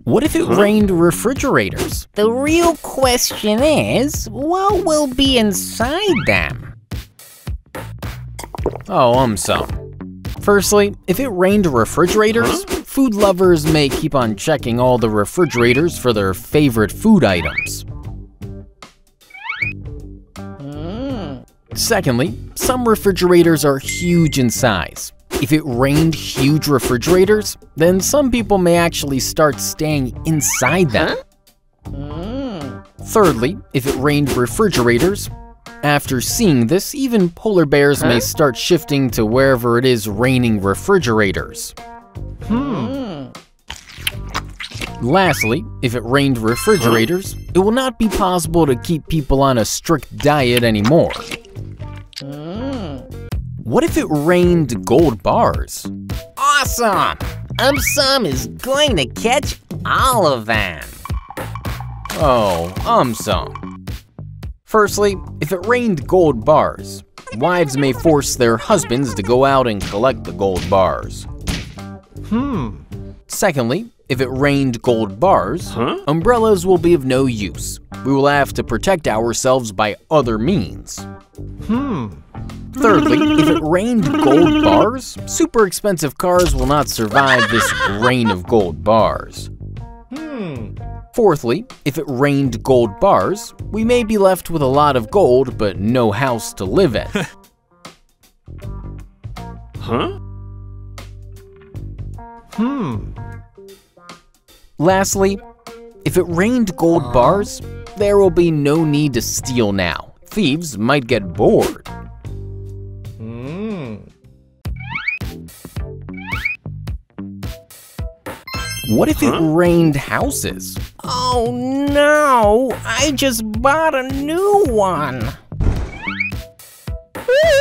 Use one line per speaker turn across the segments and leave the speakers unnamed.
What if it rained refrigerators?
The real question is, what will be inside them?
Oh, some. Firstly, if it rained refrigerators, food lovers may keep on checking all the refrigerators for their favorite food items. Secondly, some refrigerators are huge in size. If it rained huge refrigerators, then some people may actually start staying inside them. Thirdly, if it rained refrigerators, after seeing this, even polar bears may start shifting to wherever it is raining refrigerators. Lastly, if it rained refrigerators, it will not be possible to keep people on a strict diet anymore. What if it rained gold bars?
Awesome! Some is going to catch all of them.
Oh, some. Firstly, if it rained gold bars, wives may force their husbands to go out and collect the gold bars. Secondly, if it rained gold bars, umbrellas will be of no use. We will have to protect ourselves by other means. Thirdly, if it rained gold bars, super expensive cars will not survive this rain of gold bars. Fourthly, if it rained gold bars, we may be left with a lot of gold but no house to live in. Lastly, if it rained gold bars, there will be no need to steal now. Thieves might get bored. What if it rained houses?
Oh no! I just bought a new one!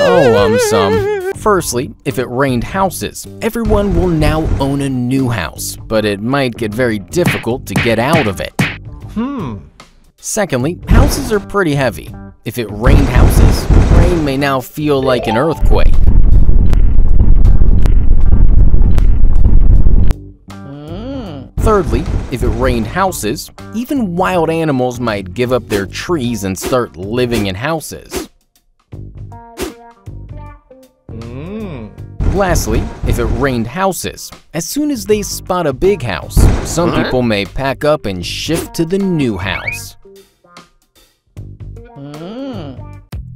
Oh, some. Firstly, if it rained houses, everyone will now own a new house, but it might get very difficult to get out of it. Secondly, houses are pretty heavy. If it rained houses, rain may now feel like an earthquake. Thirdly, if it rained houses, even wild animals might give up their trees and start living in houses. Lastly, if it rained houses, as soon as they spot a big house, some people may pack up and shift to the new house.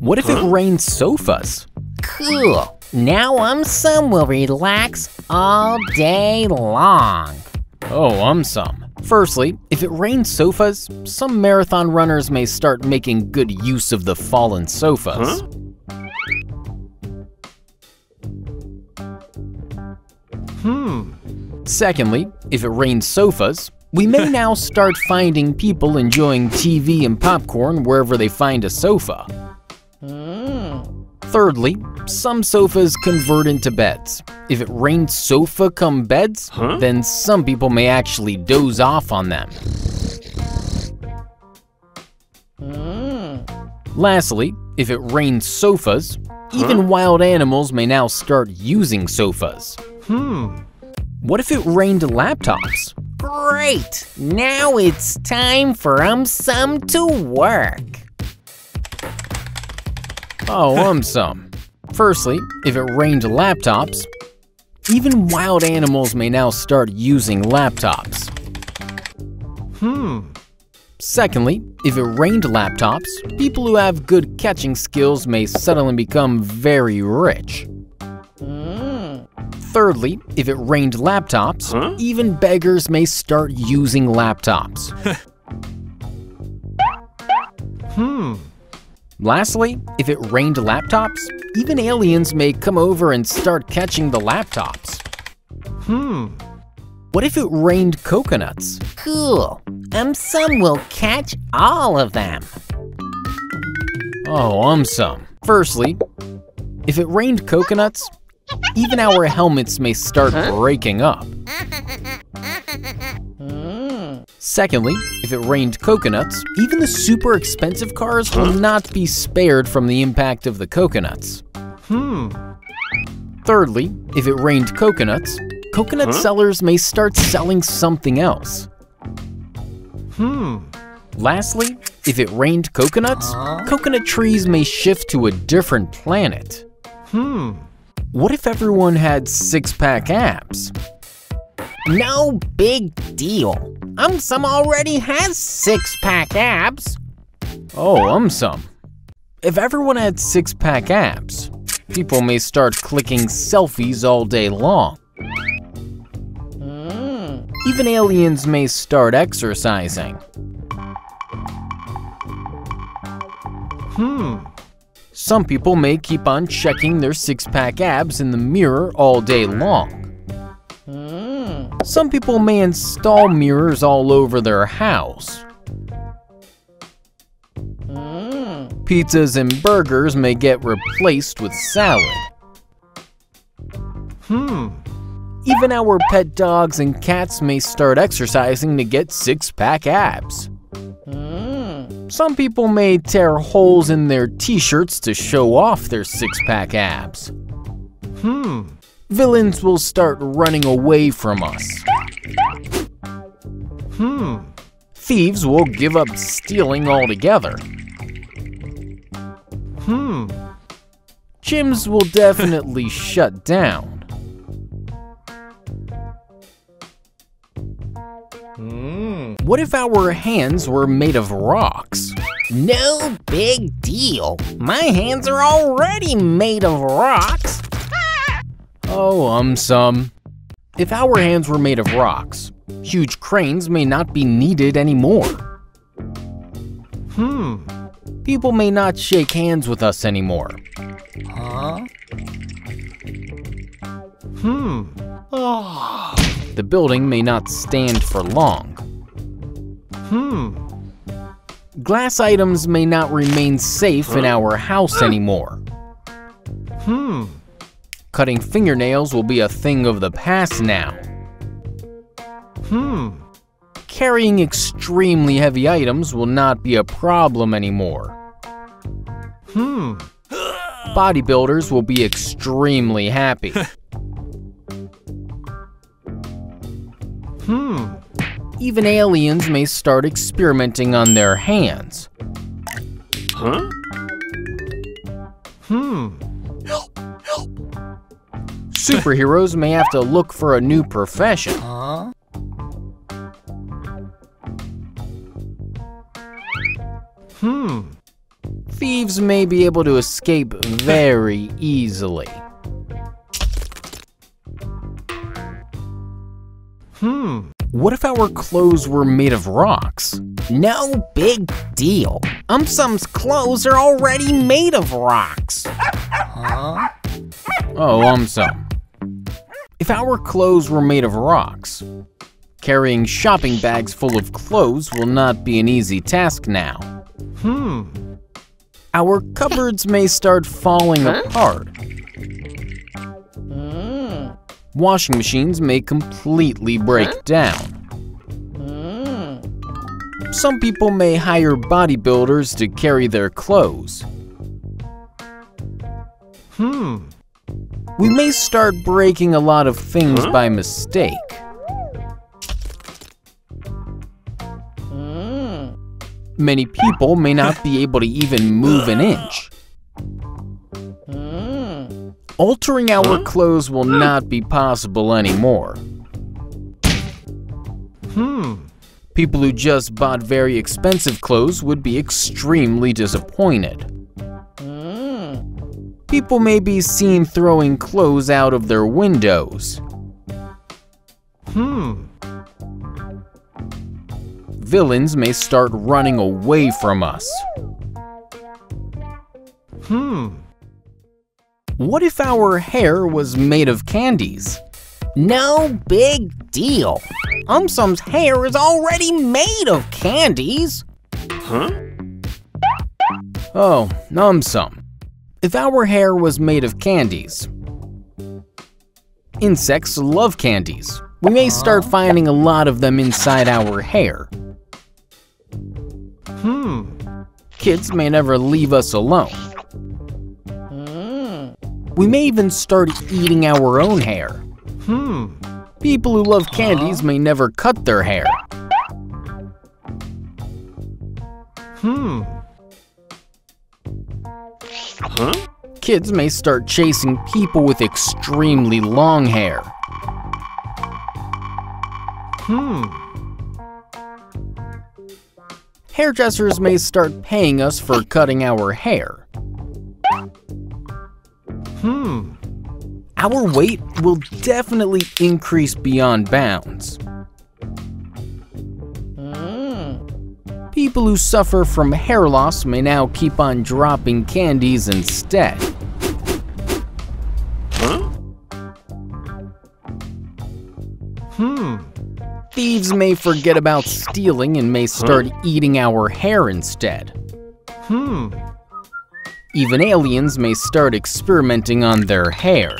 What if it rained sofas?
Cool! Now some will relax all day long.
Oh, some. Firstly, if it rained sofas, some marathon runners may start making good use of the fallen sofas. Secondly, if it rained sofas, we may now start finding people enjoying TV and popcorn wherever they find a sofa. Thirdly, some sofas convert into beds. If it rained sofa come beds, then some people may actually doze off on them. Lastly, if it rained sofas, even wild animals may now start using sofas. What if it rained laptops?
Great! Now it's time for some to work.
Oh, some. Firstly, if it rained laptops, even wild animals may now start using laptops. Secondly, if it rained laptops, people who have good catching skills may suddenly become very rich. Thirdly, if it rained laptops, even beggars may start using laptops. Lastly, if it rained laptops, even aliens may come over and start catching the laptops. What if it rained coconuts?
Cool. Some will catch all of them.
Oh, some. Firstly, if it rained coconuts, even our helmets may start breaking up. Secondly, if it rained coconuts, even the super expensive cars will not be spared from the impact of the coconuts. Thirdly, if it rained coconuts, coconut sellers may start selling something else. Lastly, if it rained coconuts, coconut trees may shift to a different planet. What if everyone had six-pack abs?
No big deal. Some already has six-pack abs.
Oh, some. If everyone had six-pack abs, people may start clicking selfies all day long. Even aliens may start exercising. Some people may keep on checking their six-pack abs in the mirror all day long. Some people may install mirrors all over their house. Pizzas and burgers may get replaced with salad. Even our pet dogs and cats may start exercising to get six-pack abs. Some people may tear holes in their t-shirts to show off their six-pack abs. Villains will start running away from us. Thieves will give up stealing altogether. Gyms will definitely shut down. What if our hands were made of rocks?
No big deal. My hands are already made of rocks.
Oh, some. If our hands were made of rocks, huge cranes may not be needed anymore. People may not shake hands with us anymore. The building may not stand for long. Glass items may not remain safe in our house anymore. Cutting fingernails will be a thing of the past now. Carrying extremely heavy items will not be a problem anymore. Bodybuilders will be extremely happy. Even aliens may start experimenting on their hands. Superheroes may have to look for a new profession. Thieves may be able to escape very easily. What if our clothes were made of rocks?
No big deal. Some's clothes are already made of rocks.
Oh, some. If our clothes were made of rocks, carrying shopping bags full of clothes will not be an easy task now. Our cupboards may start falling apart. Washing machines may completely break down. Some people may hire bodybuilders to carry their clothes. We may start breaking a lot of things by mistake. Many people may not be able to even move an inch. Altering our clothes will not be possible anymore. People who just bought very expensive clothes would be extremely disappointed. People may be seen throwing clothes out of their windows. Villains may start running away from us. What if our hair was made of candies?
No big deal. Some's hair is already made of candies.
Oh, some. If our hair was made of candies. Insects love candies. We may start finding a lot of them inside our hair. Kids may never leave us alone. We may even start eating our own hair. People who love candies may never cut their hair. kids may start chasing people with extremely long hair. Hairdressers may start paying us for cutting our hair. Our weight will definitely increase beyond bounds. People who suffer from hair loss may now keep on dropping candies instead. Thieves may forget about stealing and may start eating our hair instead. Even aliens may start experimenting on their hair.